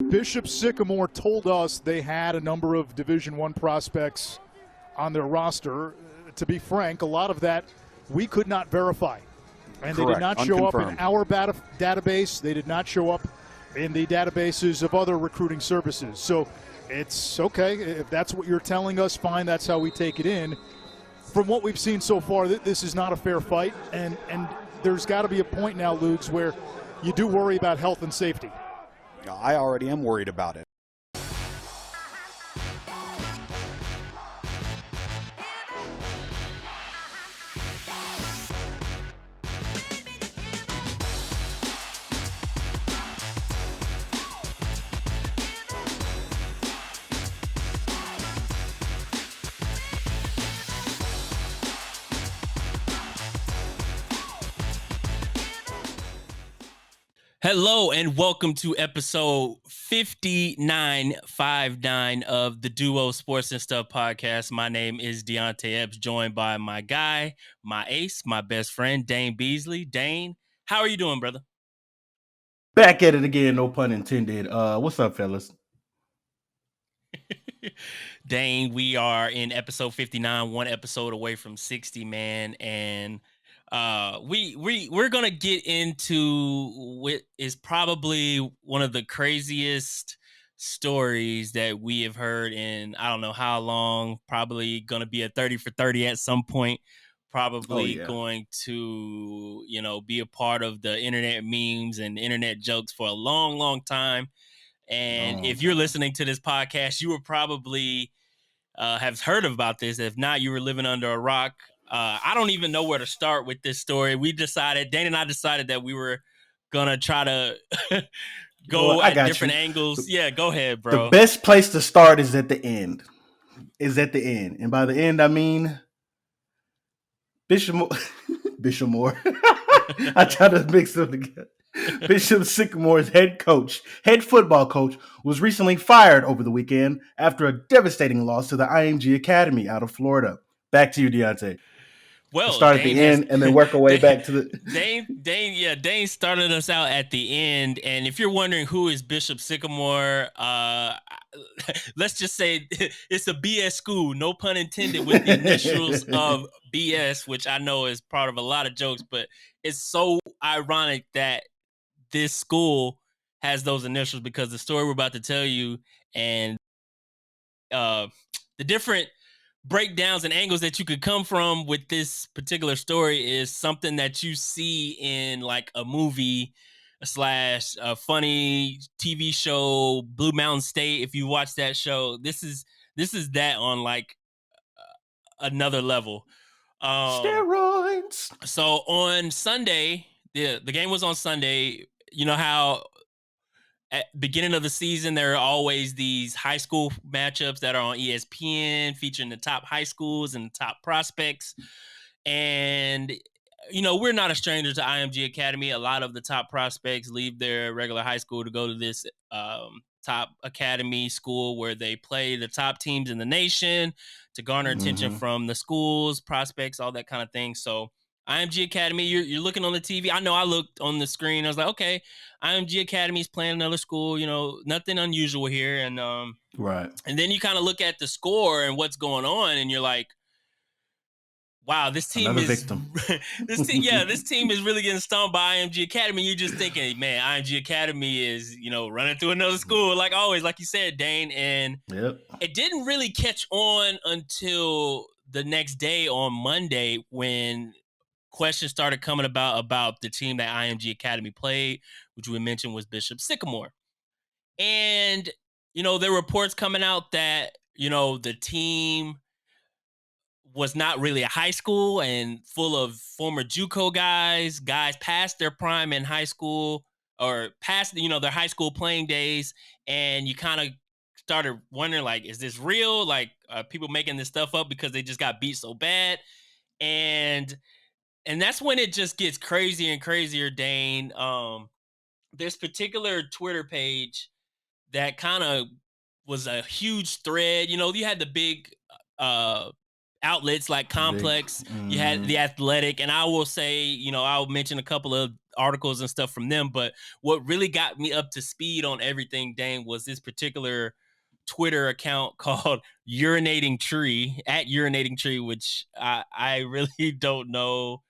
Bishop Sycamore told us they had a number of Division I prospects on their roster. To be frank, a lot of that we could not verify. And Correct. They did not show up in Unconfirmed. our database. They did not show up in the databases of other recruiting services. So it's okay. If that's what you're telling us, fine. That's how we take it in. From what we've seen so far, this is not a fair fight. And there's got to be a point now, Lugs, where you do worry about health and safety. I already am worried about it. Hello and welcome to episode 5959 of the Duo Sports and Stuff podcast. My name is Deonte Epps, joined by my guy, my ace, my best friend, Dane Beasley. Dane, how are you doing, brother? Back at it again, no pun intended. What's up, fellas? Dane, we are in episode 59, one episode away from 60, man, and we're gonna get into what is probably one of the craziest stories that we have heard in I don't know how long. Probably gonna be a 30 for 30 at some point. Probably going to be a part of the internet memes and internet jokes for a long, long time. And if you're listening to this podcast, you were probably have heard about this. If not, you were living under a rock. I don't even know where to start with this story. Dane and I decided that we were gonna try to go at different angles. Yeah, go ahead, bro. The best place to start is at the end. And by the end, I mean Bishop Moore. I try to mix them together. Bishop Sycamore's head football coach, was recently fired over the weekend after a devastating loss to the IMG Academy out of Florida. Back to you, Deonte. Well, start at the end and then work our way back to the Dane started us out at the end. And if you're wondering who is Bishop Sycamore, let's just say it's a BS school, no pun intended, with the initials of BS, which I know is part of a lot of jokes, but it's so ironic that this school has those initials because the story we're about to tell you and the different breakdowns and angles that you could come from with this particular story is something that you see in like a movie / a funny TV show, Blue Mountain State. If you watch that show, this is that on like another level. steroids. So on Sunday, the game was on Sunday. You know how at beginning of the season, there are always these high school matchups that are on ESPN featuring the top high schools and top prospects. And, we're not a stranger to IMG Academy. A lot of the top prospects leave their regular high school to go to this top academy school where they play the top teams in the nation to garner attention from the schools, prospects, all that kind of thing. So IMG Academy, you're looking on the TV. I know I looked on the screen. I was like, okay, IMG Academy is playing another school. Nothing unusual here. And right. And then you kind of look at the score and what's going on, and you're like, wow, this team Another is victim. this team is really getting stumped by IMG Academy. You're just thinking, man, IMG Academy is running through another school like always, like you said, Dane. And It didn't really catch on until the next day on Monday when questions started coming about the team that IMG Academy played, which we mentioned was Bishop Sycamore. And, there were reports coming out that, the team was not really a high school and full of former JUCO guys past their prime in high school or past, their high school playing days. And you kind of started wondering, like, is this real? Like, are people making this stuff up because they just got beat so bad? And that's when it just gets crazier and crazier, Dane. This particular Twitter page that kind of was a huge thread. You had the big outlets like Complex, you had The Athletic, and I will say, I'll mention a couple of articles and stuff from them, but what really got me up to speed on everything, Dane, was this particular Twitter account called Urinating Tree, at Urinating Tree, which I really don't know.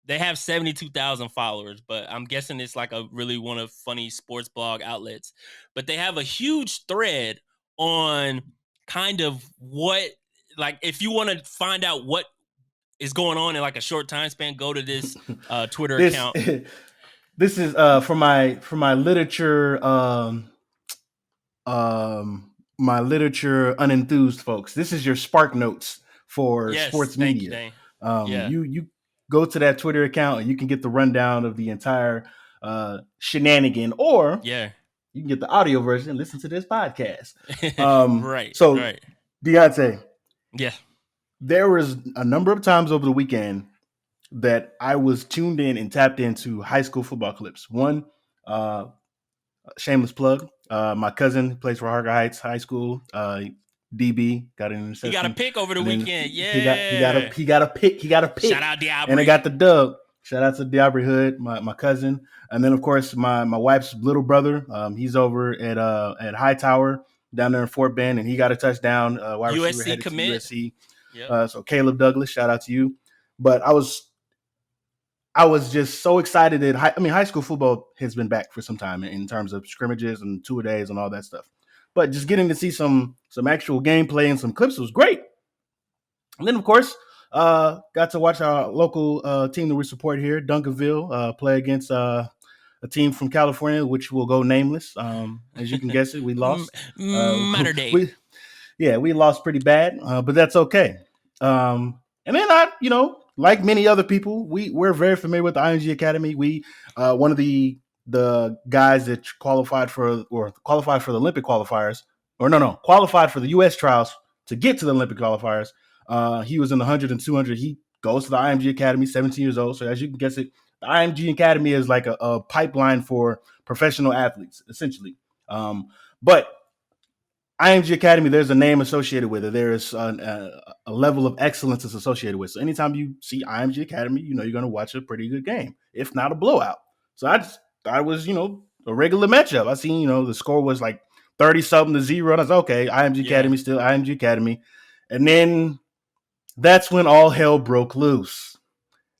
They have 72,000 followers, but I'm guessing it's like a really one of funny sports blog outlets. But they have a huge thread on kind of what, like, if you want to find out what is going on in like a short time span, go to this Twitter account. This is for my literature my literature unenthused folks. This is your Spark Notes for sports media. You go to that Twitter account and you can get the rundown of the entire shenanigan, or you can get the audio version and listen to this podcast. Right. Deonte, there was a number of times over the weekend that I was tuned in and tapped into high school football clips. One, shameless plug, my cousin plays for Harker Heights High School. DB got an interception. He got a pick over the weekend. He got a pick. Shout out Diabry. And I got the dub. Shout out to Diabry Hood, my cousin. And then of course my wife's little brother. He's over at Hightower down there in Fort Bend, and he got a touchdown. USC commit. USC. Yep. So Caleb Douglas, shout out to you. But I was just so excited that high school football has been back for some time in terms of scrimmages and two-a-days and all that stuff. But just getting to see some actual gameplay and some clips was great. And then, of course, got to watch our local team that we support here, Duncanville, play against a team from California, which will go nameless. As you can guess it, we lost. Matter day. We lost pretty bad, but that's okay. And then like many other people, we're very familiar with the IMG Academy. We one of the guys that qualified for the Olympic qualifiers, qualified for the U.S. trials to get to the Olympic qualifiers. He was in the 100 and 200. He goes to the IMG Academy, 17 years old. So as you can guess it, the IMG Academy is like a pipeline for professional athletes, essentially. But IMG Academy, there's a name associated with it. There is a level of excellence that's associated with it. So anytime you see IMG Academy, you're going to watch a pretty good game, if not a blowout. So I just thought it was, a regular matchup. I seen, the score was like 30-something to 0. And I was okay, IMG Academy still IMG Academy. And then that's when all hell broke loose.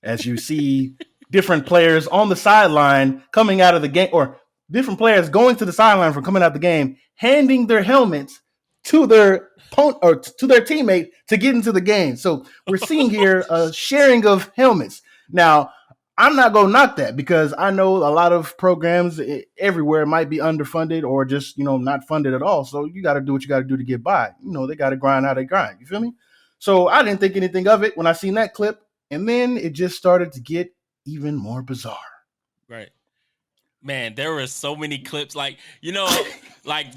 As you see different players on the sideline coming out of the game, or different players going to the sideline from coming out the game, handing their helmets to their opponent or to their teammate to get into the game. So we're seeing here a sharing of helmets. Now, I'm not going to knock that, because I know a lot of programs everywhere might be underfunded or just, not funded at all. So you got to do what you got to do to get by. They got to grind how they grind. You feel me? So I didn't think anything of it when I seen that clip. And then it just started to get even more bizarre. Right. Man, there were so many clips, like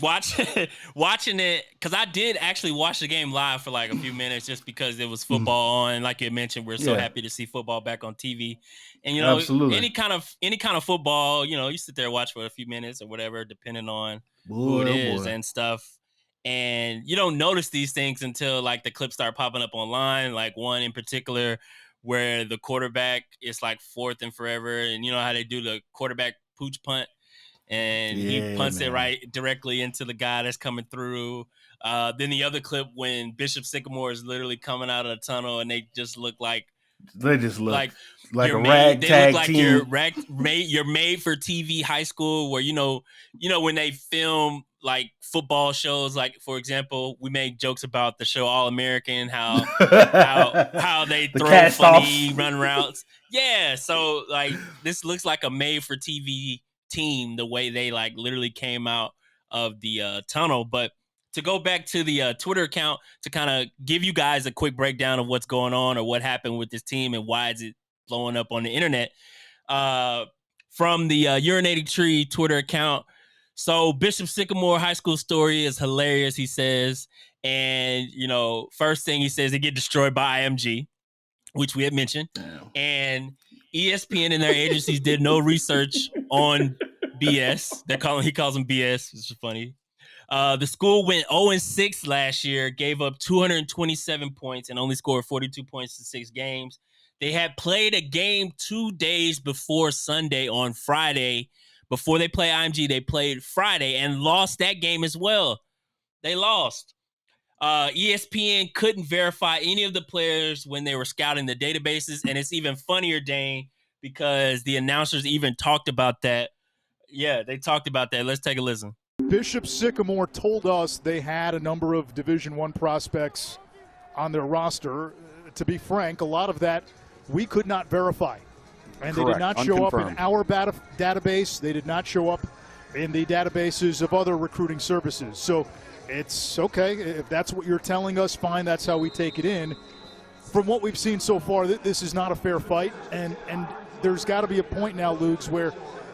watching it, because I did actually watch the game live for like a few minutes just because it was football on. Like you mentioned, we're so happy to see football back on TV. And Absolutely. any kind of football, you sit there and watch for a few minutes or whatever, depending on who it is and stuff. And you don't notice these things until like the clips start popping up online. Like one in particular where the quarterback is like fourth and forever, and you know how they do the quarterback pooch punt, and he punts it right directly into the guy that's coming through. Then the other clip when Bishop Sycamore is literally coming out of the tunnel, and they just look like like a ragtag team. You're made for TV high school, where when they film like football shows, like for example, we make jokes about the show All American, how they throw funny run routes. Yeah, so like this looks like a made for TV team, the way they like literally came out of the tunnel. But to go back to the Twitter account to kind of give you guys a quick breakdown of what's going on or what happened with this team and why is it blowing up on the internet, from the Urinating Tree Twitter account. So Bishop Sycamore high school story is hilarious, he says. And, first thing he says, they get destroyed by IMG, which we had mentioned. Damn. And ESPN and their agencies did no research on BS. He calls them BS, which is funny. The school went 0-6 last year, gave up 227 points, and only scored 42 points in 6 games. They had played a game 2 days before Sunday on Friday. Before they play IMG, they played Friday and lost that game as well. They lost. ESPN couldn't verify any of the players when they were scouting the databases, and it's even funnier, Dane, because the announcers even talked about that. Yeah, they talked about that. Let's take a listen. Bishop Sycamore told us they had a number of Division I prospects on their roster. To be frank, a lot of that we could not verify. And they did not show up in our database. They did not show up in the databases of other recruiting services. So it's okay. If that's what you're telling us, fine. That's how we take it in. From what we've seen so far, this is not a fair fight. And there's got to be a point now, Lugs, where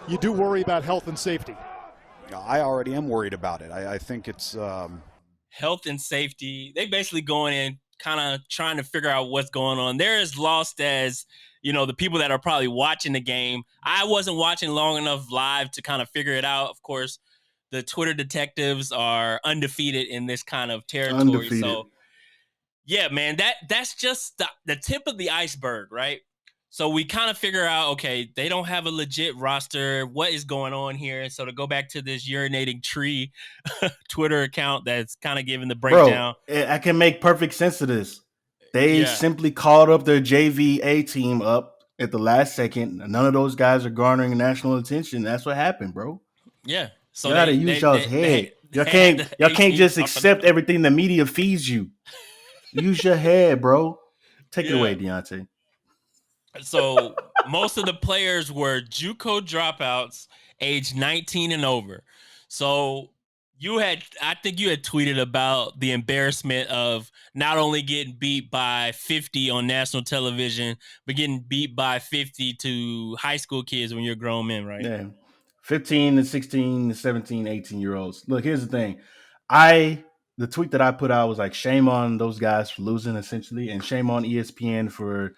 you do worry about health and safety. I already am worried about it. I think it's health and safety. They basically going in kind of trying to figure out what's going on. They're as lost as, the people that are probably watching the game. I wasn't watching long enough live to kind of figure it out. Of course, the Twitter detectives are undefeated in this kind of territory. Undefeated. So, yeah, man, that's just the tip of the iceberg, right? So we kind of figure out, okay, they don't have a legit roster. What is going on here? And so to go back to this urinating tree Twitter account that's kind of giving the breakdown. Bro, I can make perfect sense of this. They simply called up their JVA team up at the last second. None of those guys are garnering national attention. That's what happened, bro. Yeah. So you gotta use y'all's head. Y'all can't just accept everything the media feeds you. Use your head, bro. Take it away, Deonte. So most of the players were JUCO dropouts, age 19 and over. So I think you had tweeted about the embarrassment of not only getting beat by 50 on national television, but getting beat by 50 to high school kids when you're grown men, right? Yeah. 15 to 16 to 17, 18-year-olds. Look, here's the thing. The tweet that I put out was like, shame on those guys for losing, essentially, and shame on ESPN for,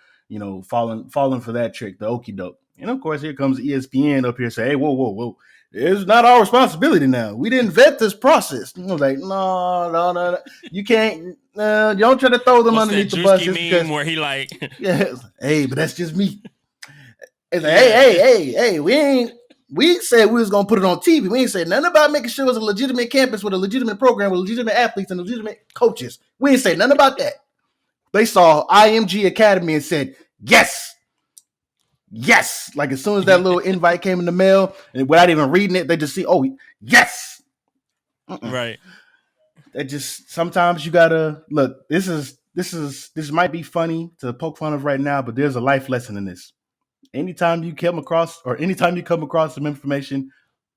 falling for that trick, the okie doke. And of course, here comes ESPN up here saying, hey, whoa. It's not our responsibility now. We didn't vet this process. I was like, no. You can't. Don't try to throw them underneath the bus. Meme where he like, hey, but that's just me. It's like, hey, we said we was going to put it on TV. We ain't said nothing about making sure it was a legitimate campus with a legitimate program with legitimate athletes and legitimate coaches. We ain't say nothing about that. They saw IMG Academy and said, yes. Like as soon as that little invite came in the mail and without even reading it, they just see, oh, yes. Right. That just, sometimes you gotta look, this might be funny to poke fun of right now, but there's a life lesson in this. Anytime you come across some information,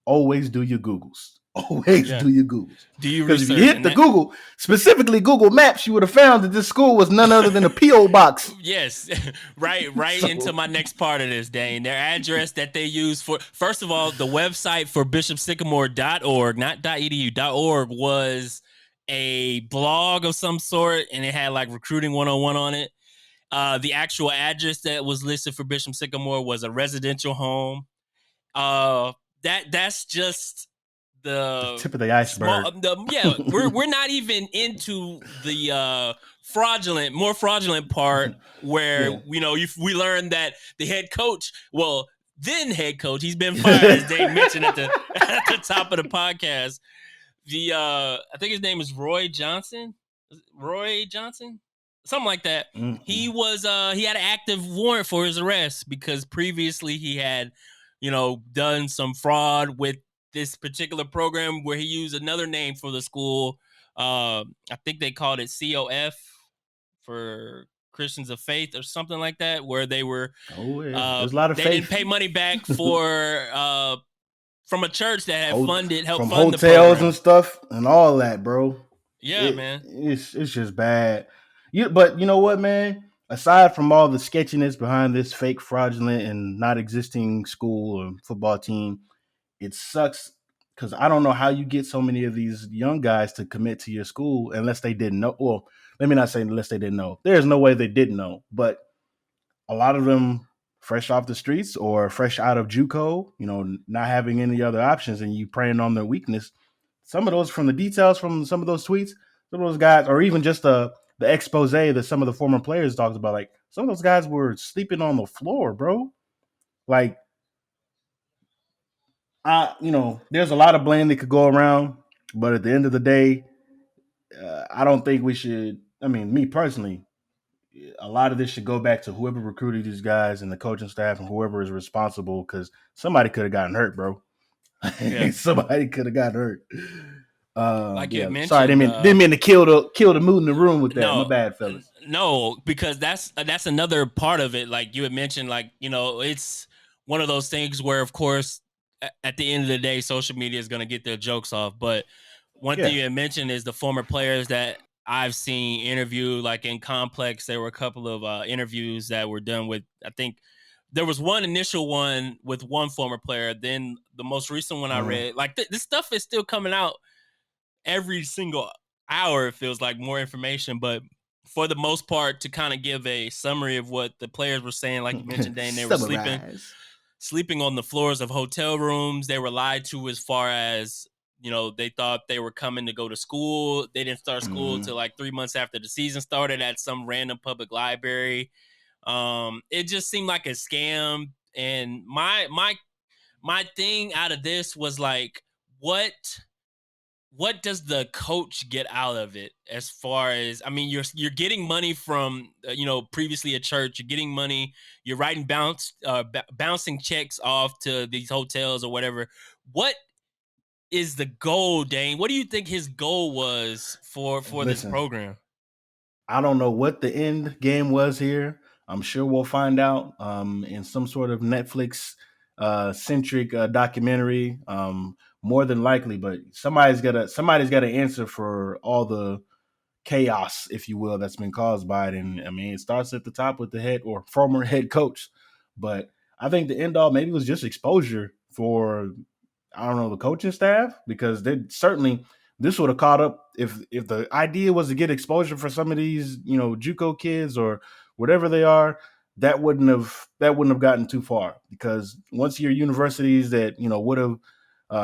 always do your Googles. Do your Googles. Because if you hit the Google, specifically Google Maps, you would have found that this school was none other than a P.O. box. Yes, right into my next part of this, Dane. Their address that they use for, first of all, the website for bishopsycamore.org, not .edu, .org was a blog of some sort, and it had like recruiting 101 on it. The actual address that was listed for Bishop Sycamore was a residential home. That's just the tip of the iceberg. We're not even into the more fraudulent part where we learned that the head coach, then head coach, he's been fired, as Dane mentioned at the top of the podcast. I think his name is Roy Johnson, something like that. Mm-hmm. He had an active warrant for his arrest because previously he had, done some fraud with this particular program where he used another name for the school. I think they called it COF for Christians of Faith or something like that, where they were. There's a lot of they faith. didn't pay money back for from a church that had helped fund hotels the program and stuff and all that, bro. Yeah, man, it's just bad. But you know what, man? Aside from all the sketchiness behind this fake, fraudulent, and not existing school or football team, it sucks because I don't know how you get so many of these young guys to commit to your school unless they didn't know. Well, let me not say unless they didn't know. There's no way they didn't know. But a lot of them fresh off the streets or fresh out of JUCO, not having any other options and you preying on their weakness, some of those from the details from some of those tweets, some of those guys, or even just the expose that some of the former players talked about, like some of those guys were sleeping on the floor, bro. Like, there's a lot of blame that could go around, but at the end of the day, I don't think we should. I mean, me personally, a lot of this should go back to whoever recruited these guys and the coaching staff and whoever is responsible, because somebody could have gotten hurt, bro. Yeah. Somebody could have gotten hurt. Like you had mentioned, sorry, didn't mean to kill the mood in the room with that. No, My bad, fellas. No, because that's another part of it. Like you had mentioned, like, it's one of those things where, of course, at the end of the day, social media is going to get their jokes off. But one thing you had mentioned is the former players that I've seen interview, like in Complex, there were a couple of interviews that were done with, I think there was one initial one with one former player. Then the most recent one I read, like this stuff is still coming out every single hour. It feels like more information, but for the most part, to kind of give a summary of what the players were saying, like you mentioned, Dane, they were sleeping on the floors of hotel rooms. They were lied to as far as, they thought they were coming to go to school. They didn't start school till like 3 months after the season started at some random public library. It just seemed like a scam. And my thing out of this was like, what does the coach get out of it? As far as, I mean, you're getting money from previously a church. You're getting money. You're writing bouncing checks off to these hotels or whatever. What is the goal, Dane? What do you think his goal was for this program? I don't know what the end game was here. I'm sure we'll find out in some sort of Netflix centric documentary. More than likely, but somebody's got to answer for all the chaos, if you will, that's been caused by it. And I mean, it starts at the top with the head or former head coach. But I think the end all maybe was just exposure for, I don't know, the coaching staff, because they certainly, this would have caught up if the idea was to get exposure for some of these, JUCO kids or whatever they are. That wouldn't have gotten too far, because once your universities that would have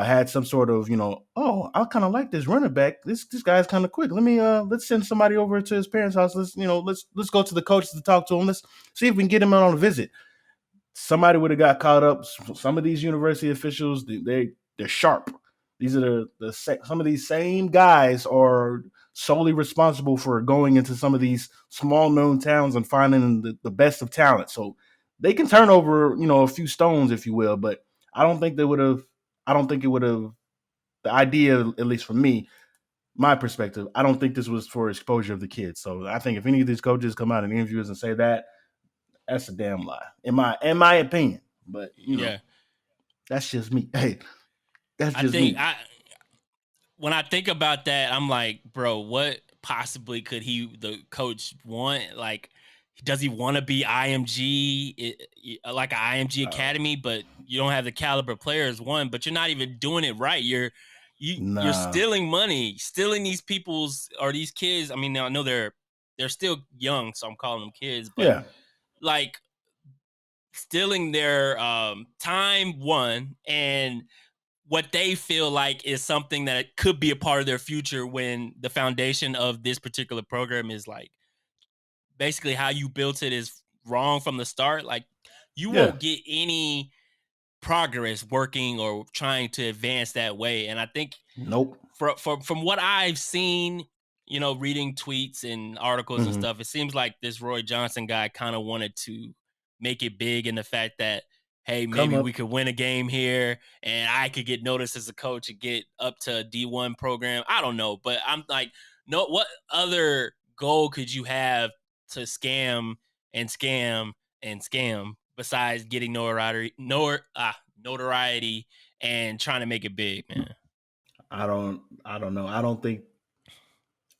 had some sort of, oh, I kind of like this running back. This guy's kind of quick. Let's send somebody over to his parents' house. Let's go to the coaches to talk to him. Let's see if we can get him on a visit. Somebody would have got caught up. Some of these university officials, they're sharp. These are some of these same guys are solely responsible for going into some of these small known towns and finding the best of talent. So they can turn over, a few stones, if you will, but I don't think it would have, the idea, at least for me, my perspective, I don't think this was for exposure of the kids. So I think if any of these coaches come out in interviews and say that's a damn lie, in my opinion. But that's just me. Hey, that's just me. When I think about that, I'm like, bro, what possibly could the coach want? Like, does he want to be IMG, like an IMG academy, but you don't have the caliber players, one, but you're not even doing it right. You're stealing money, stealing these these kids. I mean, I know they're still young, so I'm calling them kids, but like stealing their time, one, and what they feel like is something that could be a part of their future, when the foundation of this particular program is like basically how you built it is wrong from the start. Like, you won't get any progress working or trying to advance that way. And I think from what I've seen, reading tweets and articles and stuff, it seems like this Roy Johnson guy kind of wanted to make it big in the fact that, hey, maybe we could win a game here and I could get noticed as a coach and get up to a D1 program. I don't know, but I'm like, no, what other goal could you have to scam and scam and scam besides getting notoriety and trying to make it big, man? I don't know.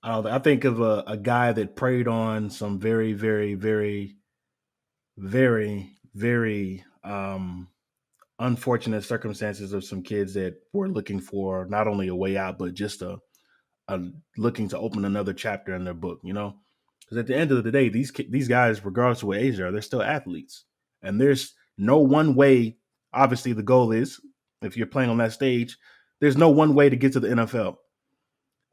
I think of a guy that preyed on some very, very, very, very, very unfortunate circumstances of some kids that were looking for not only a way out, but just a looking to open another chapter in their book, because at the end of the day, these guys, regardless of what age they are, they're still athletes, and there's no one way. Obviously, the goal is, if you're playing on that stage, There's no one way to get to the NFL.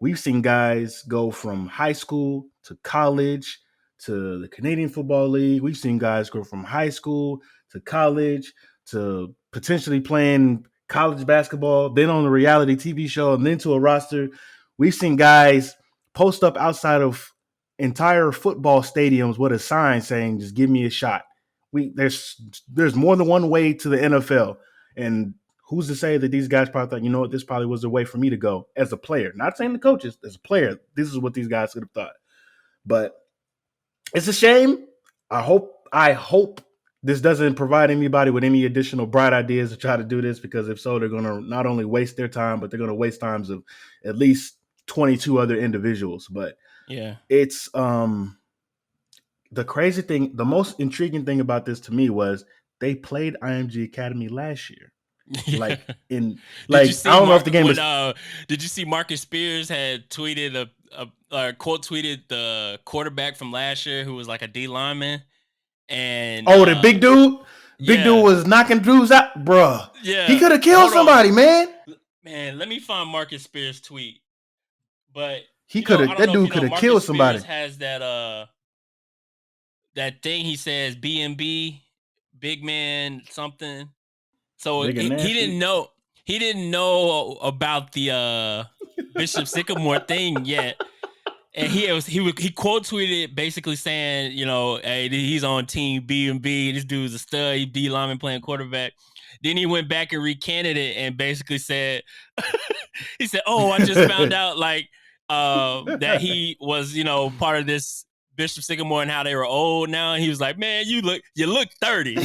We've seen guys go from high school to college to the Canadian Football League. We've seen guys go from high school to college to potentially playing college basketball, then on a reality TV show, and then to a roster. We've seen guys post up outside of entire football stadiums with a sign saying, just give me a shot. There's more than one way to the NFL. And who's to say that these guys probably thought, you know what, this probably was the way for me to go as a player. Not saying the coaches, as a player, this is what these guys could have thought. But it's a shame. I hope this doesn't provide anybody with any additional bright ideas to try to do this, because if so, they're going to not only waste their time, but they're going to waste times of at least 22 other individuals. But yeah, it's the crazy thing, the most intriguing thing about this to me was they played IMG Academy last year. Like in like I don't know if the game was. Did you see Marcus Spears had tweeted quote tweeted the quarterback from last year who was like a D lineman, and the big dude, dude was knocking dudes out, bruh. Yeah, he could have killed somebody, man. Man, let me find Marcus Spears' tweet. But he could have. That dude could have killed somebody. Has that that thing he says B&B, big man something. So he didn't know. He didn't know about the Bishop Sycamore thing yet, and he quote tweeted basically saying, you know, hey, he's on team B&B. This dude's a stud. He D lineman playing quarterback. Then he went back and recanted it and basically said, he said, "Oh, I just found out like that he was, you know, part of this Bishop Sycamore and how they were old now." And he was like, "Man, you look 30."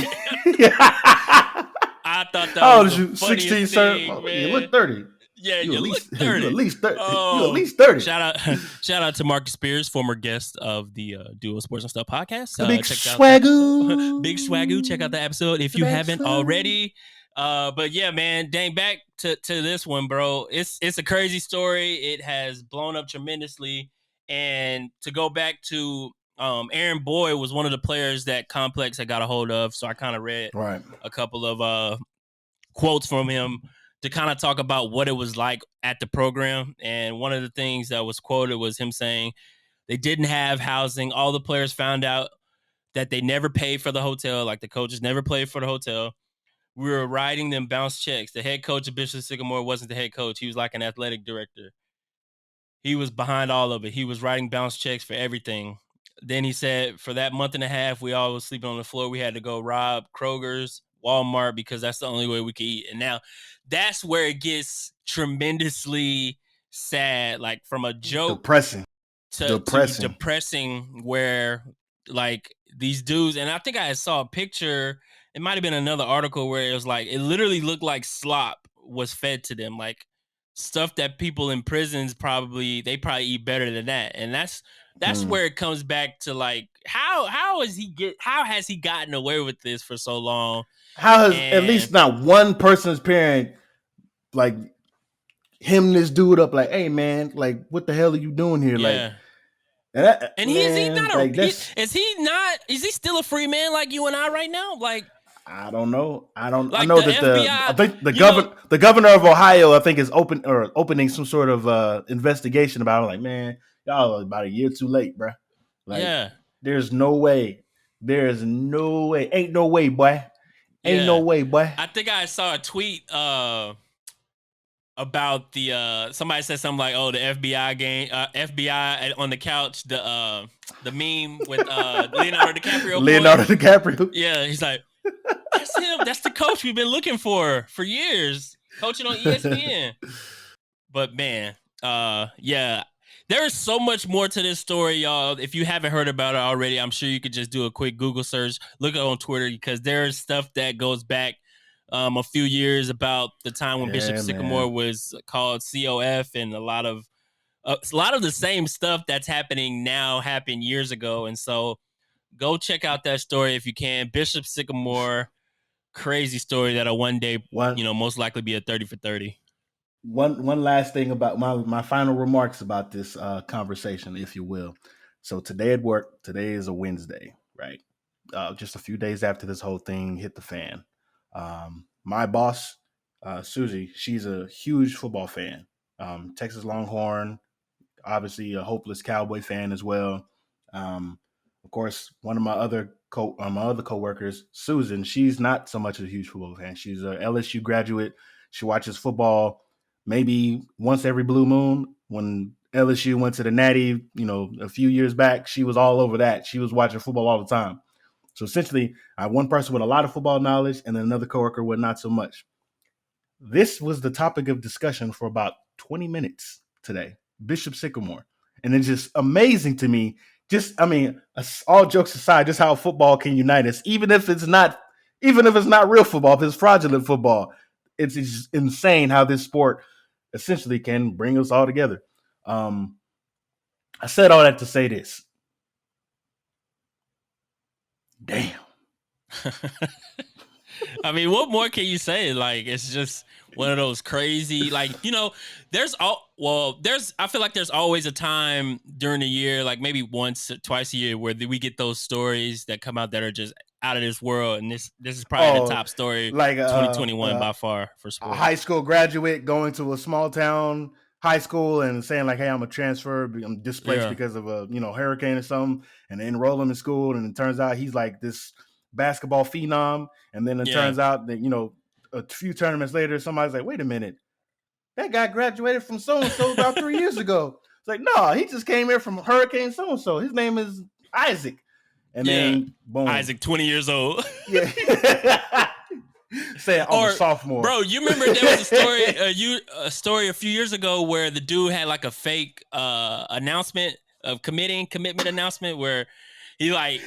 I thought that was the 16, sir. You look 30. Yeah, you look 30. You at least 30. You at least 30. Shout out to Marcus Spears, former guest of the Duo Sports and Stuff podcast. Big Swagoo. Big Swagoo. Check out the episode if you haven't already. But yeah, man, dang, back to this one, bro. It's a crazy story. It has blown up tremendously. And to go back to Aaron Boyd was one of the players that Complex had got a hold of. So I kind of read a couple of quotes from him to kind of talk about what it was like at the program. And one of the things that was quoted was him saying they didn't have housing. All the players found out that they never paid for the hotel. Like the coaches never paid for the hotel. We were writing them bounce checks. The head coach of Bishop Sycamore wasn't the head coach. He was like an athletic director. He was behind all of it. He was writing bounce checks for everything. Then he said for that month and a half, we all was sleeping on the floor. We had to go rob Kroger's, Walmart, because that's the only way we could eat. And now that's where it gets tremendously sad, like from a joke to depressing, where like these dudes, and I think I saw a picture, it might have been another article where it was like, it literally looked like slop was fed to them, like stuff that people in prisons probably eat better than that. And that's where it comes back to like, how has he gotten away with this for so long? How has at least not one person's parent like him this dude up like, hey man, like what the hell are you doing here? Yeah. Like, and is he still a free man like you and I right now? Like, I don't know. I know that FBI, I think the governor of Ohio, I think, is opening some sort of investigation about it. Like, man, y'all are about a year too late, bro. Like, there's no way. There's no way. Ain't no way, boy. Ain't no way, boy. I think I saw a tweet about the somebody said something like, "Oh, the FBI game, FBI on the couch, the meme with Leonardo DiCaprio." Leonardo DiCaprio. Yeah, he's like, "That's him. That's the coach we've been looking for years, coaching on ESPN." But man, yeah, there is so much more to this story, y'all. If you haven't heard about it already, I'm sure you could just do a quick Google search, look it on Twitter, because there's stuff that goes back a few years about the time when Bishop Sycamore was called COF, and a lot of the same stuff that's happening now happened years ago. And so go check out that story if you can. Bishop Sycamore, crazy story that'll one day, most likely be a 30 for 30. One last thing about my final remarks about this conversation, if you will. So today at work, today is a Wednesday, right? Just a few days after this whole thing hit the fan. My boss Susie, she's a huge football fan. Texas Longhorn, obviously a hopeless Cowboy fan as well. Of course, one of my other coworkers, Susan, she's not so much a huge football fan. She's a LSU graduate. She watches football maybe once every blue moon. When LSU went to the Natty, a few years back, she was all over that. She was watching football all the time. So essentially, I have one person with a lot of football knowledge and then another coworker with not so much. This was the topic of discussion for about 20 minutes today, Bishop Sycamore. And it's just amazing to me. All jokes aside, just how football can unite us, even if it's not real football, if it's fraudulent football. It's just insane how this sport essentially can bring us all together. I said all that to say this. Damn. I mean, what more can you say? Like, it's just one of those crazy, like, I feel like there's always a time during the year, like maybe once or twice a year, where we get those stories that come out that are just out of this world. And this is probably the top story, like 2021 by far for sports. A high school graduate going to a small town high school and saying like, "Hey, I'm a transfer. I'm displaced because of a hurricane or something," and they enroll him in school, and it turns out he's like this basketball phenom, and then it turns out that a few tournaments later, somebody's like, "Wait a minute, that guy graduated from so and so about 3 years ago." It's like, no, he just came here from Hurricane so and so. His name is Isaac, and then boom, Isaac, 20 years old. Yeah. Say I'm a sophomore. Bro, you remember there was a story a few years ago where the dude had like a fake announcement of commitment announcement where nobody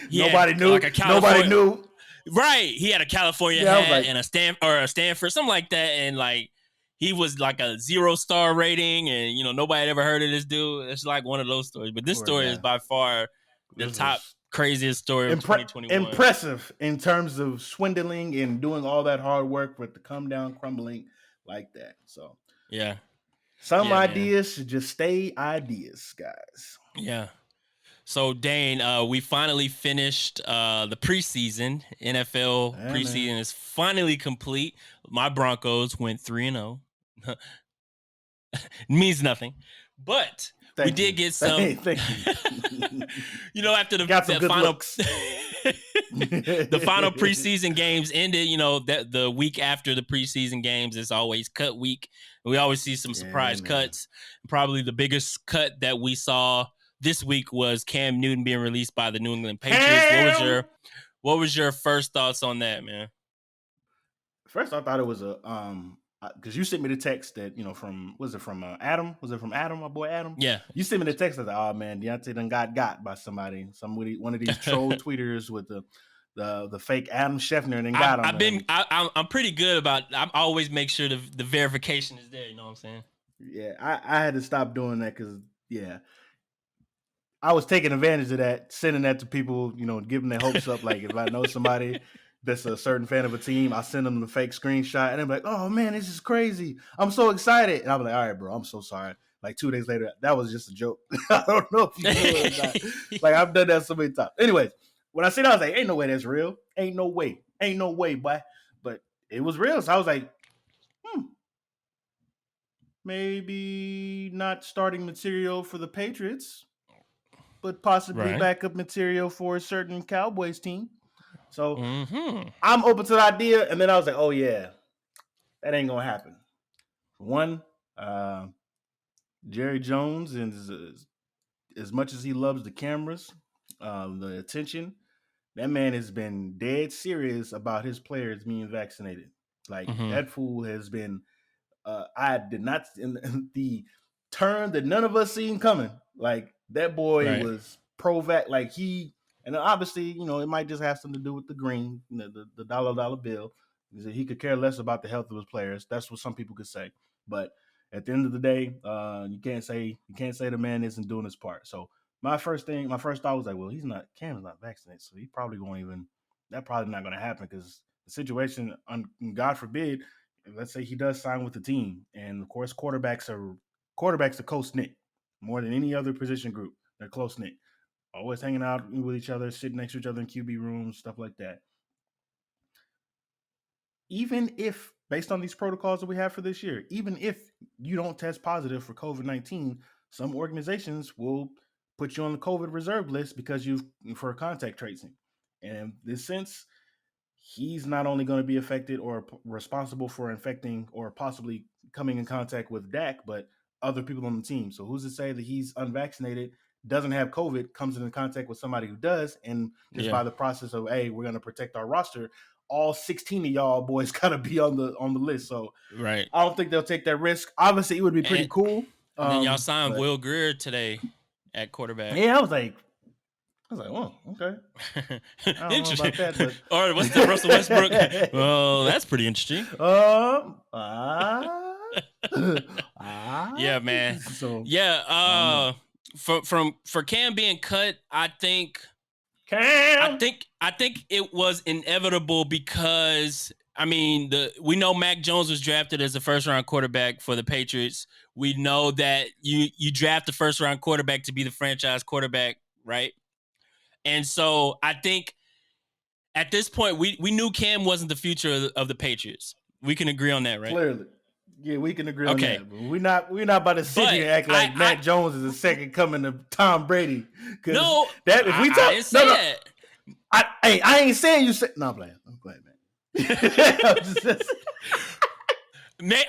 knew. Nobody knew. Right. He had a California hat and a Stanford, something like that, and like he was like a 0-star rating, and nobody had ever heard of this dude. It's like one of those stories. But this story is by far the top craziest story of 2021. Impressive in terms of swindling and doing all that hard work for it to come down crumbling like that. So some ideas should just stay ideas, guys. Yeah. So Dane, we finally finished the preseason. NFL preseason is finally complete. My Broncos went 3-0. Means nothing, but we did get some. Thank you. After the final, the final preseason games ended. That the week after the preseason games is always cut week. We always see some surprise cuts. Probably the biggest cut that we saw this week was Cam Newton being released by the New England Patriots. What was your first thoughts on that, man? First, I thought it was because you sent me the text that from Adam? Was it from Adam, my boy Adam? Yeah. You sent me the text that oh man, Deonte done got by somebody, one of these troll tweeters with the fake Adam Scheffner, and then got him. I'm pretty good about. I always make sure the verification is there. You know what I'm saying? Yeah, I had to stop doing that because I was taking advantage of that, sending that to people, giving their hopes up. Like if I know somebody that's a certain fan of a team, I send them the fake screenshot, and they're like, "Oh man, this is crazy! I'm so excited!" And I'm like, "All right, bro, I'm so sorry." Like 2 days later, that was just a joke. I don't know if you know it or not. Like I've done that so many times. Anyways, when I said, I was like, "Ain't no way that's real. Ain't no way, boy." But it was real, so I was like, maybe not starting material for the Patriots, but possibly backup material for a certain Cowboys team. So I'm open to the idea. And then I was like, oh, yeah, that ain't going to happen. One, Jerry Jones, and as much as he loves the cameras, the attention, that man has been dead serious about his players being vaccinated. Like that fool has been, I did not, in the turn that none of us seen coming. Like that boy was pro-vac, like and obviously, it might just have something to do with the green, the dollar bill. He could care less about the health of his players. That's what some people could say. But at the end of the day, you can't say the man isn't doing his part. So my first thought was like, well, Cam's not vaccinated, so he probably that's probably not going to happen because the situation, God forbid, let's say he does sign with the team, and of course, quarterbacks are close knit more than any other position group. They're close knit. Always hanging out with each other, sitting next to each other in QB rooms, stuff like that. even if, based on these protocols that we have for this year, even if you don't test positive for COVID-19, some organizations will put you on the COVID reserve list because for contact tracing. And in this sense, he's not only going to be affected or responsible for infecting or possibly coming in contact with Dak, but other people on the team. So who's to say that he's unvaccinated, doesn't have COVID, comes into contact with somebody who does, and just by the process of, hey, we're going to protect our roster, all 16 of y'all boys got to be on the list. So right, I don't think they'll take that risk. Obviously, it would be pretty cool. And then y'all signed Will Greer today at quarterback. Yeah, I was like, oh, okay. I don't know about that, but or what's the Russell Westbrook? Well, that's pretty interesting. Yeah, man. So for Cam being cut, I think it was inevitable because we know Mac Jones was drafted as a first round quarterback for the Patriots. We know that you draft the first round quarterback to be the franchise quarterback, right? And so I think at this point we knew Cam wasn't the future of the Patriots. We can agree on that, right? Clearly. Yeah, we can agree on that. But we're not about to sit here and act like Mac Jones is the second coming of Tom Brady. No, that if we talk, I didn't say that. I ain't saying you said no. I'm playing. I'm glad, man.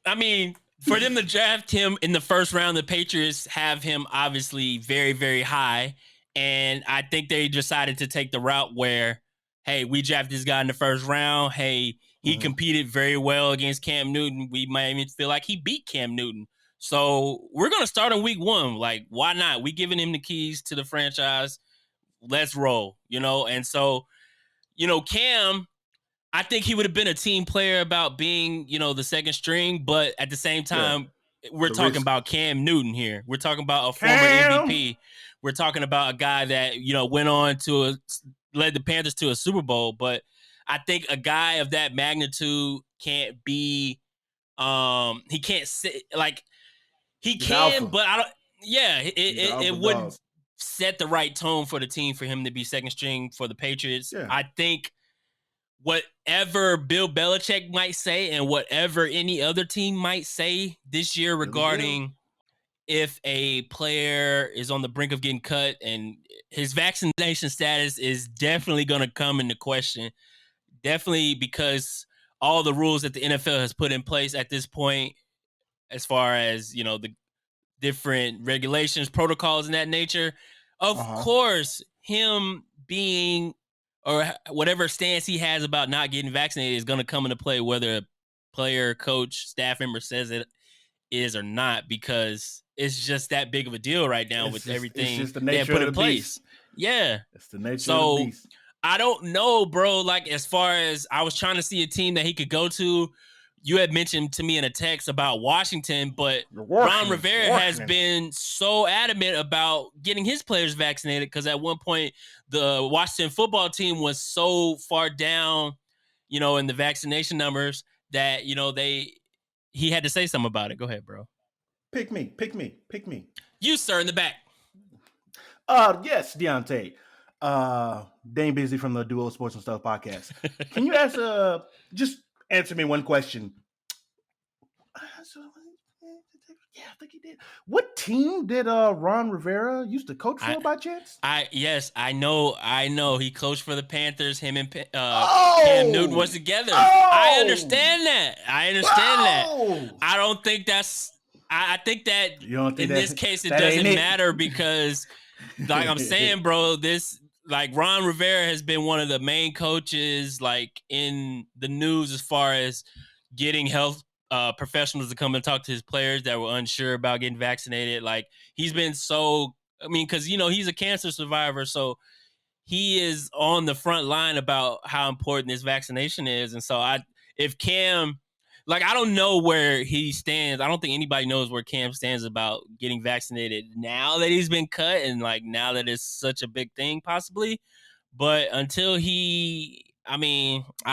I mean, for them to draft him in the first round, the Patriots have him obviously very, very high. And I think they decided to take the route where, hey, we drafted this guy in the first round. Hey, he competed very well against Cam Newton. We might even feel like he beat Cam Newton. So we're going to start in week 1. Like, why not? We giving him the keys to the franchise. Let's roll, And so, Cam, I think he would have been a team player about being, the second string. But at the same time, we're talking about Cam Newton here. We're talking about a former MVP. We're talking about a guy that, went on to led the Panthers to a Super Bowl. But I think a guy of that magnitude can't be, he can't sit like he He's can, alpha. but I don't. Yeah, it wouldn't set the right tone for the team for him to be second string for the Patriots. Yeah. I think whatever Bill Belichick might say and whatever any other team might say this year regarding if a player is on the brink of getting cut and his vaccination status is definitely going to come into question. Definitely because all the rules that the NFL has put in place at this point, as far as, the different regulations, protocols, and that nature, of course, him being or whatever stance he has about not getting vaccinated is going to come into play, whether a player, coach, staff member says it is or not, because it's just that big of a deal right now with everything it's just the they have nature put of in the place. beast. Yeah. It's the nature of the beast. I don't know, bro. Like, as far as I was trying to see a team that he could go to, you had mentioned to me in a text about Washington, but Ron Rivera has been so adamant about getting his players vaccinated because at one point the Washington football team was so far down, in the vaccination numbers that, he had to say something about it. Go ahead, bro. Pick me. You, sir, in the back. Yes, Deonte. Dane Busy from the Duo Sports and Stuff podcast. Can you just answer me one question? Yeah, I think he did. What team did Ron Rivera used to coach for by chance? Yes, I know. He coached for the Panthers. Him and Cam Newton was together. I understand that. I don't think that's. I think that in this case it doesn't matter because, like I'm saying, bro, Ron Rivera has been one of the main coaches in the news as far as getting health professionals to come and talk to his players that were unsure about getting vaccinated. Like, he's been because he's a cancer survivor, so he is on the front line about how important this vaccination is. And so if Cam, I don't know where he stands. I don't think anybody knows where Cam stands about getting vaccinated now that he's been cut and now that it's such a big thing possibly. But until I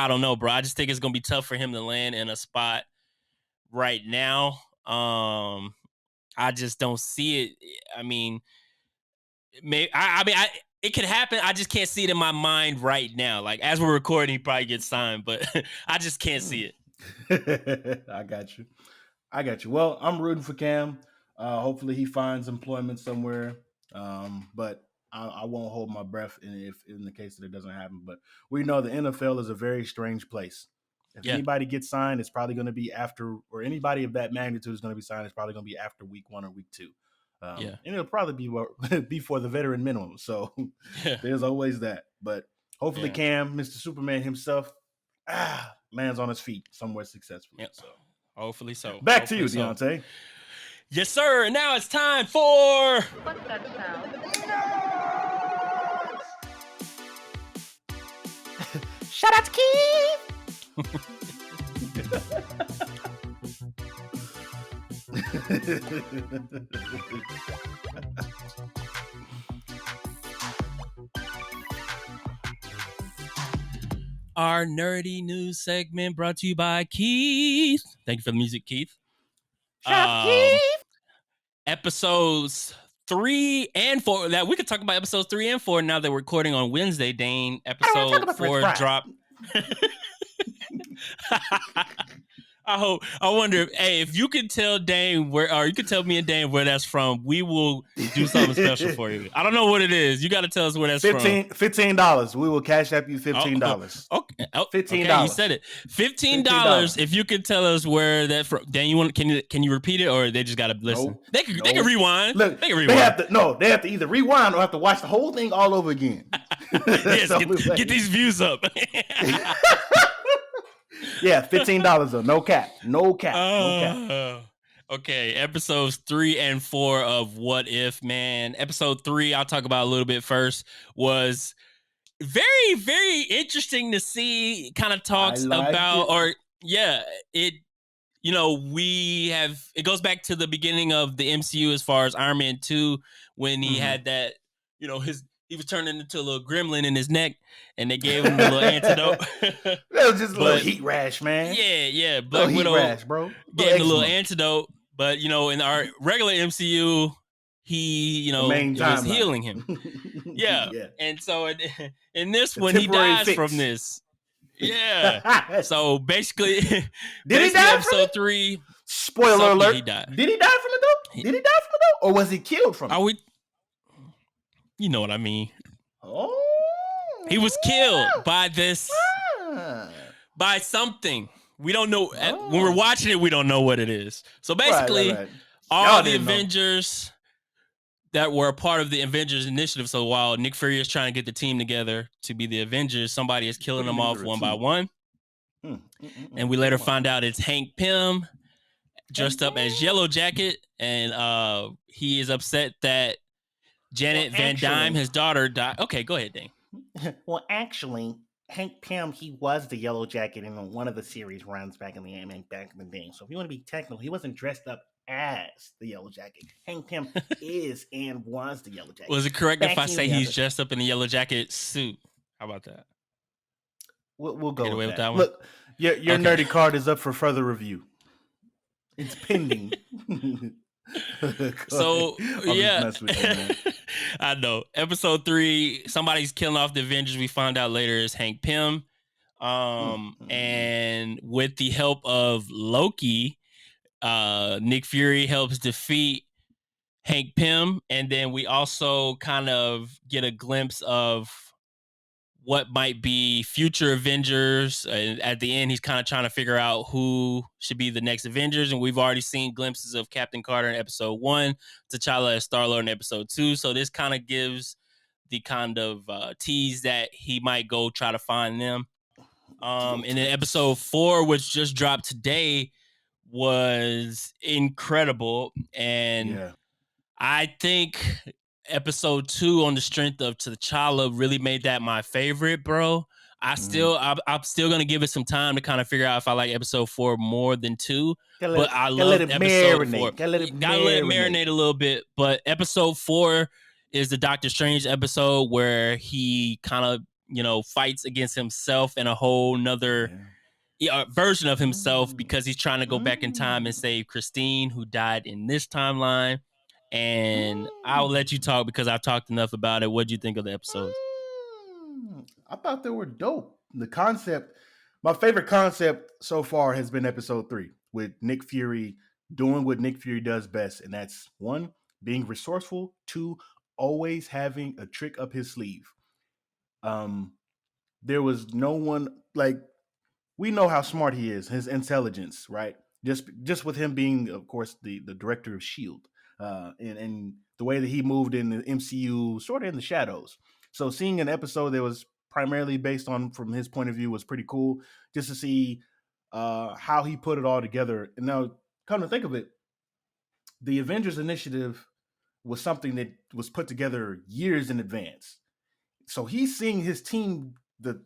don't know, bro. I just think it's going to be tough for him to land in a spot right now. I just don't see it. it could happen. I just can't see it in my mind right now. Like as we're recording, he probably gets signed, but I just can't see it. I got you. Well, I'm rooting for Cam. Hopefully he finds employment somewhere. But I won't hold my breath if in the case that it doesn't happen. But we know the NFL is a very strange place. If anybody gets signed, it's probably going to be after, or anybody of that magnitude is going to be signed, it's probably going to be after week 1 or week 2. And it'll probably be for the veteran minimum. So there's always that. But hopefully Cam, Mr. Superman himself, lands on his feet somewhere successfully. Yep. So hopefully so. Back to you, Deonte. Yes, sir. And now it's time for What's that sound? Shout out to Keith. our nerdy news segment brought to you by Keith. Thank you for the music, Keith. Shout out to Keith. Episodes 3 and 4. That we could talk about episodes 3 and 4 now that we're recording on Wednesday, Dane. Episode 4 dropped. I wonder if you could tell Dane where, or you could tell me and Dane where that's from, we will do something special for you. I don't know what it is. You got to tell us where that's from. $15. We will cash up you $15. Okay. $15. Okay, you said it. $15 if you could tell us where that from. Dane, can you repeat it, or they just got to listen? Nope. They can rewind. Look, they can rewind. They have to either rewind or have to watch the whole thing all over again. Yes, get these views up. Yeah, $15 though. No cap. No cap. Okay, episodes 3 and 4 of What If, man. Episode 3, I'll talk about a little bit first, was very, very interesting to see. Kind of talks about, it goes back to the beginning of the MCU as far as Iron Man 2, when he had that, he was turning into a little gremlin in his neck, and they gave him a little antidote. That was just a little heat rash, man. Yeah. Black Widow rash, bro. Getting a little antidote, but in our regular MCU, he was healing him. Yeah. And so in this one, he dies from this. Yeah. So basically, did he die episode 3? Spoiler alert. He died. Did he die from it though? Did he die from it though, or was he killed from it? You know what I mean. Oh. He was killed by this, by something. We don't know. When we're watching it, we don't know what it is. So basically, all the Avengers that were a part of the Avengers initiative. So while Nick Fury is trying to get the team together to be the Avengers, somebody is killing them off one by one. And we later find out it's Hank Pym dressed up as Yellow Jacket. And he is upset that Janet Van Dyne, his daughter, died. Okay, go ahead, Dane. Well, actually, Hank Pym, he was the Yellow Jacket in one of the series runs back in the day. So if you want to be technical, he wasn't dressed up as the Yellow Jacket. Hank Pym is and was the Yellow Jacket. Was it correct if I say he's dressed up in the Yellow Jacket suit? How about that? We'll go with that. Look, your nerdy card is up for further review. It's pending. So I know. Episode 3, somebody's killing off the Avengers. We find out later is Hank Pym. And with the help of Loki, Nick Fury helps defeat Hank Pym. And then we also kind of get a glimpse of what might be future Avengers. At the end, he's kind of trying to figure out who should be the next Avengers. And we've already seen glimpses of Captain Carter in episode 1, T'Challa as Star-Lord in episode 2. So this kind of gives the kind of tease that he might go try to find them. And then episode 4, which just dropped today, was incredible. And I think episode 2, on the strength of T'Challa, really made that my favorite, bro. I'm still gonna give it some time to kind of figure out if I like episode 4 more than 2. But I love episode 4. Gotta let it marinate a little bit. But episode 4 is the Doctor Strange episode where he kind of fights against himself and a whole nother version of himself, because he's trying to go back in time and save Christine, who died in this timeline. And I'll let you talk because I've talked enough about it. What do you think of the episodes? I thought they were dope. The concept, my favorite concept so far has been episode 3 with Nick Fury doing what Nick Fury does best. And that's 1, being resourceful, 2, always having a trick up his sleeve. There was no one, like, we know how smart he is, his intelligence, right? Just with him being, of course, the director of S.H.I.E.L.D. And the way that he moved in the MCU, sort of in the shadows. So seeing an episode that was primarily based on, from his point of view, was pretty cool, just to see how he put it all together. And now, come to think of it, the Avengers Initiative was something that was put together years in advance. So he's seeing his team, the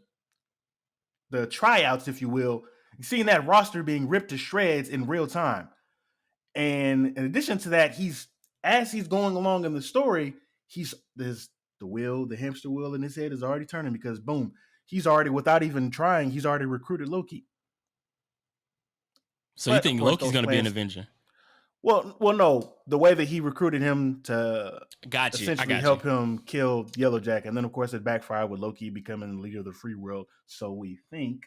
tryouts, if you will, seeing that roster being ripped to shreds in real time. And in addition to that, as he's going along in the story, the hamster wheel in his head is already turning, because boom, he's already, without even trying, he's already recruited Loki. So you think Loki's going to be an Avenger? Well, no. The way that he recruited him to essentially help him kill Yellowjacket, and then of course it backfired with Loki becoming the leader of the free world. So we think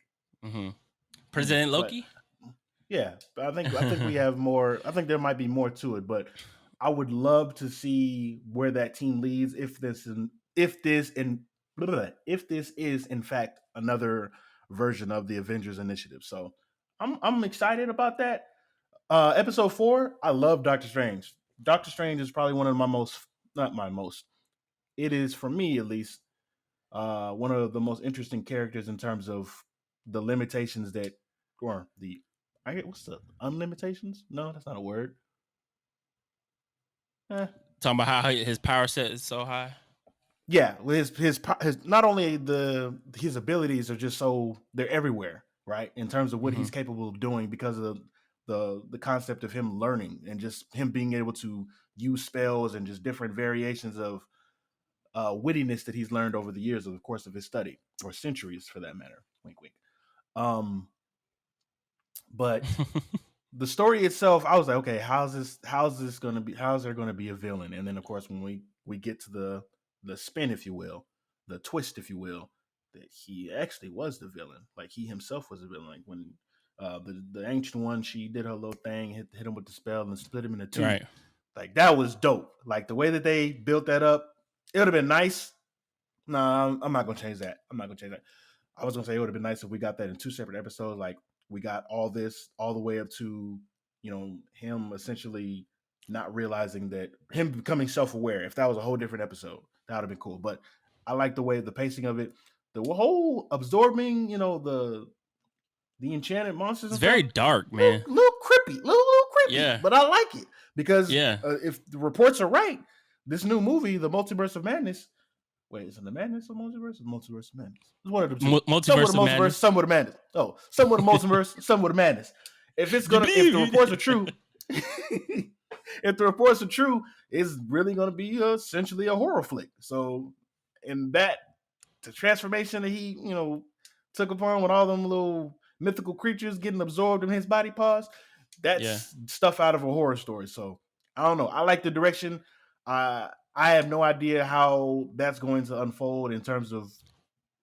President Loki. Yeah, I think we have more. I think there might be more to it, but I would love to see where that team leads if this is in fact another version of the Avengers Initiative. So I'm excited about that. Episode 4, I love Doctor Strange. Doctor Strange is probably one of it is, for me at least, one of the most interesting characters in terms of the limitations what's the unlimitations? No, that's not a word. Talking about how his power set is so high. Yeah, his not only his abilities are just they're everywhere, right? In terms of what he's capable of doing, because of the concept of him learning and just him being able to use spells and just different variations of wittiness that he's learned over the years of the course of his study, or centuries for that matter. Wink, wink. But the story itself, I was like, okay, how's there going to be a villain? And then of course when we get to the spin, if you will, the twist, if you will, that he actually was the villain. Like he himself was the villain. Like when the ancient one, she did her little thing, hit him with the spell and split him into 2. Right. Like that was dope. Like the way that they built that up, it would have been nice. No, I'm not gonna change that. I was gonna say it would have been nice if we got that in 2 separate episodes. Like we got all this all the way up to, him essentially not realizing that, him becoming self-aware. If that was a whole different episode, that would have been cool. But I like the way the pacing of it, the whole absorbing, the enchanted monsters. It's very dark, man. Little creepy. Yeah. But I like it because if the reports are right, this new movie, The Multiverse of Madness. Wait, is it the Madness or Multiverse? Multiverse of Madness. It's one of the two. Multiverse of Madness. Some with the Madness. Oh, some with the Multiverse, some with the Madness. If the reports are true, it's really going to be essentially a horror flick. So, in that, the transformation that he, took upon with all them little mythical creatures getting absorbed in his body parts, that's stuff out of a horror story. So, I don't know. I like the direction. I have no idea how that's going to unfold in terms of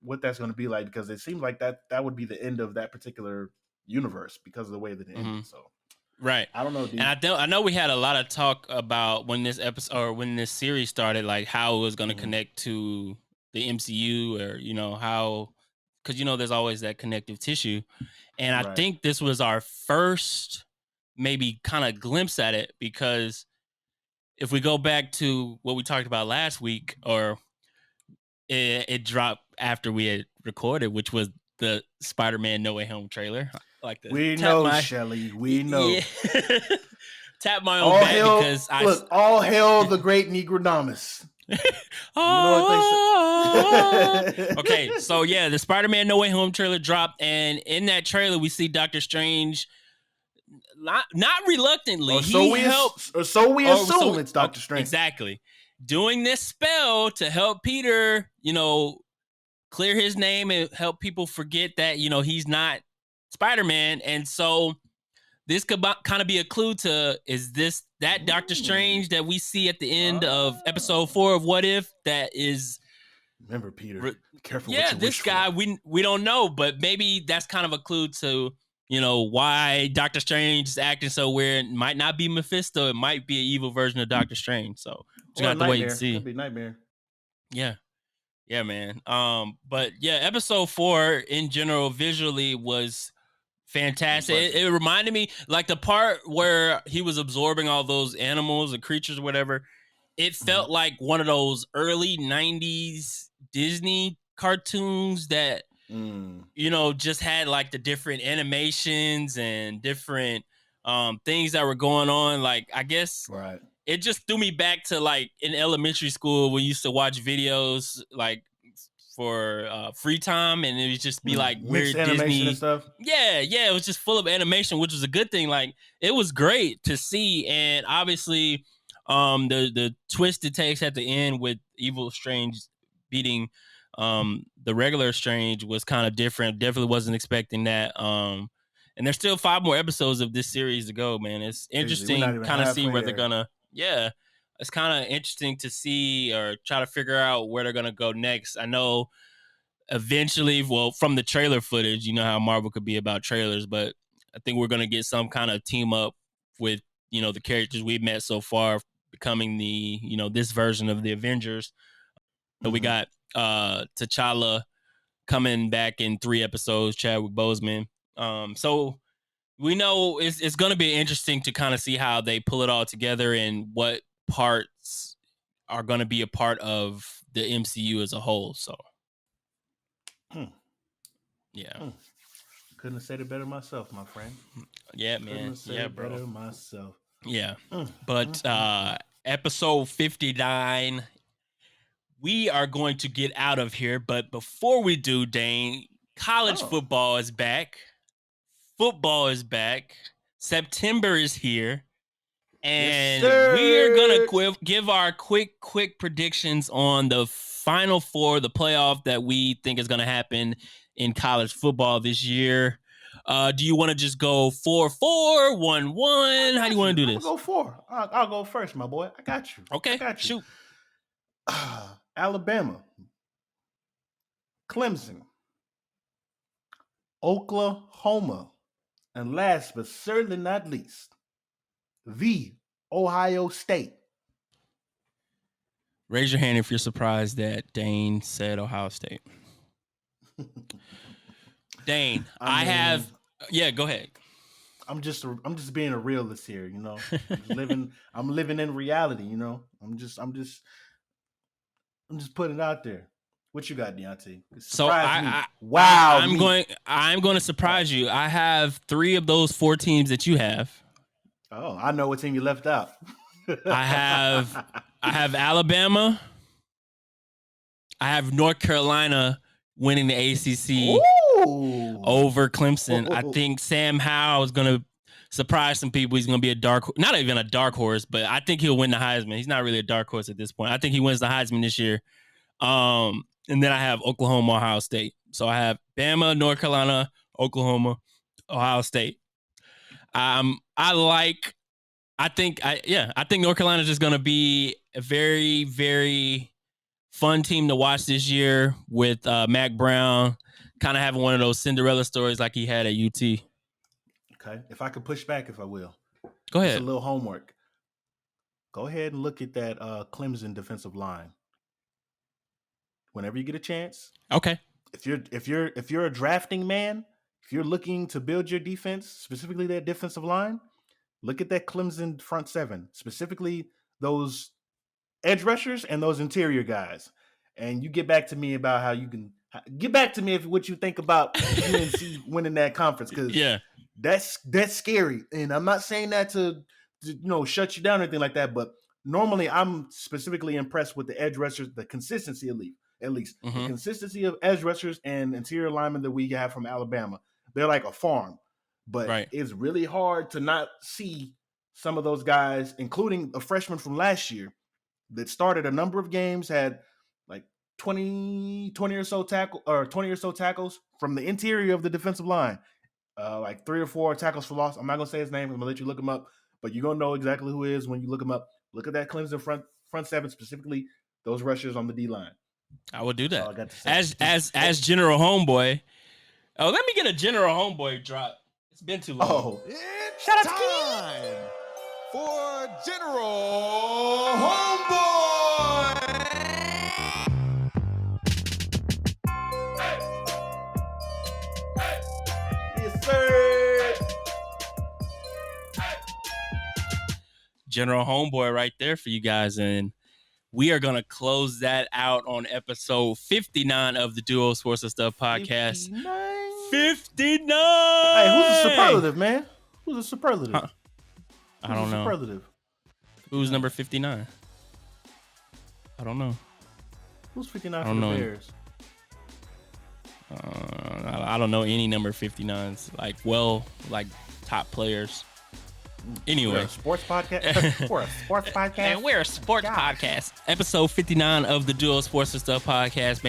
what that's going to be like, because it seems like that would be the end of that particular universe because of the way that it ended. So, right. I don't know. Dude. And I know we had a lot of talk about when this episode or when this series started, like how it was going to connect to the MCU, or how, because there's always that connective tissue, and I think this was our first maybe kind of glimpse at it, because if we go back to what we talked about last week, or it dropped after we had recorded, which was the Spider-Man No Way Home trailer. Like we know, Shelly. We know. Yeah. Tap my own back because all hail the great Negrodamus. Okay, so the Spider-Man No Way Home trailer dropped, and in that trailer we see Doctor Strange. Not reluctantly, it's Doctor Strange. Exactly. Doing this spell to help Peter, clear his name and help people forget that, he's not Spider-Man. And so this could kind of be a clue to, is this that Doctor Strange that we see at the end of episode 4 of What If? That is, remember, Peter, be careful yeah, what you this wish guy, for. we don't know, but maybe that's kind of a clue to, you know, why Doctor Strange is acting so weird. It might not be Mephisto. It might be an evil version of Doctor Strange. So just have to wait and see. Could be Nightmare. Yeah. Yeah, man. But yeah, episode 4 in general visually was fantastic. It reminded me, like, the part where he was absorbing all those animals and creatures or whatever. It felt like one of those early 90s Disney cartoons that, you know, just had like the different animations and different things that were going on. Like, I guess it just threw me back to like in elementary school when we used to watch videos like for free time, and it would just be like weird animation Disney and stuff. Yeah, it was just full of animation, which was a good thing. Like, it was great to see, and obviously, the twist it takes at the end with Evil Strange beating the regular Strange was kind of different. Definitely wasn't expecting that. And there's still 5 more episodes of this series to go, man. It's interesting, kind of see where they're gonna. Yeah, it's kind of interesting to see or try to figure out where they're gonna go next. I know eventually, well, from the trailer footage, you know how Marvel could be about trailers, but I think we're gonna get some kind of team up with, you know, the characters we've met so far becoming the, you know, this version of the Avengers. So we got T'Challa coming back in 3 episodes, Chadwick Boseman. So we know it's going to be interesting to kind of see how they pull it all together and what parts are going to be a part of the MCU as a whole. So, yeah. Couldn't have said it better myself, my friend. Yeah, man. Yeah, bro. Better myself. Yeah. But episode 59, we are going to get out of here. But before we do, Dane, college football is back. Football is back. September is here. And we're going to give our quick predictions on the Final Four, the playoff that we think is going to happen in college football this year. Do you want to just go 4-4, 1-1? How do you want to do this? I'll go 4. I'll go first, my boy. I got you. Okay, I got you. Shoot. Alabama, Clemson, Oklahoma, and last but certainly not least, the Ohio State. Raise your hand if you're surprised that Dane said Ohio State. Dane, yeah, go ahead. I'm just being a realist here, you know. I'm living in reality, you know. I'm just putting it out there. What you got, Deonte? So I'm going to surprise you. I have 3 of those 4 teams that you have. Oh, I know what team you left out. I have Alabama. I have North Carolina winning the ACC over Clemson. I think Sam Howell is going to surprise some people. He's going to be not even a dark horse, but I think he'll win the Heisman. He's not really a dark horse at this point. I think he wins the Heisman this year. And then I have Oklahoma, Ohio State. So I have Bama, North Carolina, Oklahoma, Ohio State. I think North Carolina is just going to be a very, very fun team to watch this year with Mac Brown kind of having one of those Cinderella stories like he had at UT. Okay. If I could push back, if I will. Go ahead. Just a little homework. Go ahead and look at that Clemson defensive line. Whenever you get a chance. Okay. If you're a drafting man, if you're looking to build your defense, specifically that defensive line, look at that Clemson front 7, specifically those edge rushers and those interior guys. And you get back to me about how you can get back to me if what you think about UNC winning that conference, because that's scary. And I'm not saying that to shut you down or anything like that, but normally I'm specifically impressed with the edge rushers, the consistency at least the consistency of edge rushers and interior linemen that we have from Alabama. They're like a farm, but it's really hard to not see some of those guys, including a freshman from last year that started a number of games, had like 20 or so tackles from the interior of the defensive line. like 3 or 4 tackles for loss. I'm not gonna say his name. I'm gonna let you look him up, but you're gonna know exactly who he is when you look him up. Look at that Clemson front seven, specifically those rushers on the D line. I would do that. That's all I got to say. As General Homeboy. Oh, let me get a General Homeboy drop. It's been too long. Oh, it's shout out time for General Homeboy. Yes, sir. General Homeboy right there for you guys. And we are going to close that out on episode 59 of the Duo Sports and Stuff podcast. 59. Hey, who's a superlative, man? Who's a superlative? Huh? I don't know. Superlative. Who's number 59? I don't know. Who's 59 for the Bears? I don't know any number 59s. Like top players. Anyway, we're a sports podcast. We're a sports podcast. And we're a sports podcast. Episode 59 of the Duo Sports and Stuff podcast.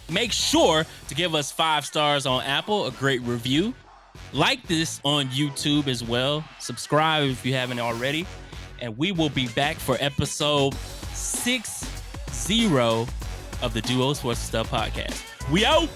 Make sure to give us 5 stars on Apple, a great review. Like this on YouTube as well. Subscribe if you haven't already. And we will be back for episode 60 of the Duo Sports and Stuff podcast. We out.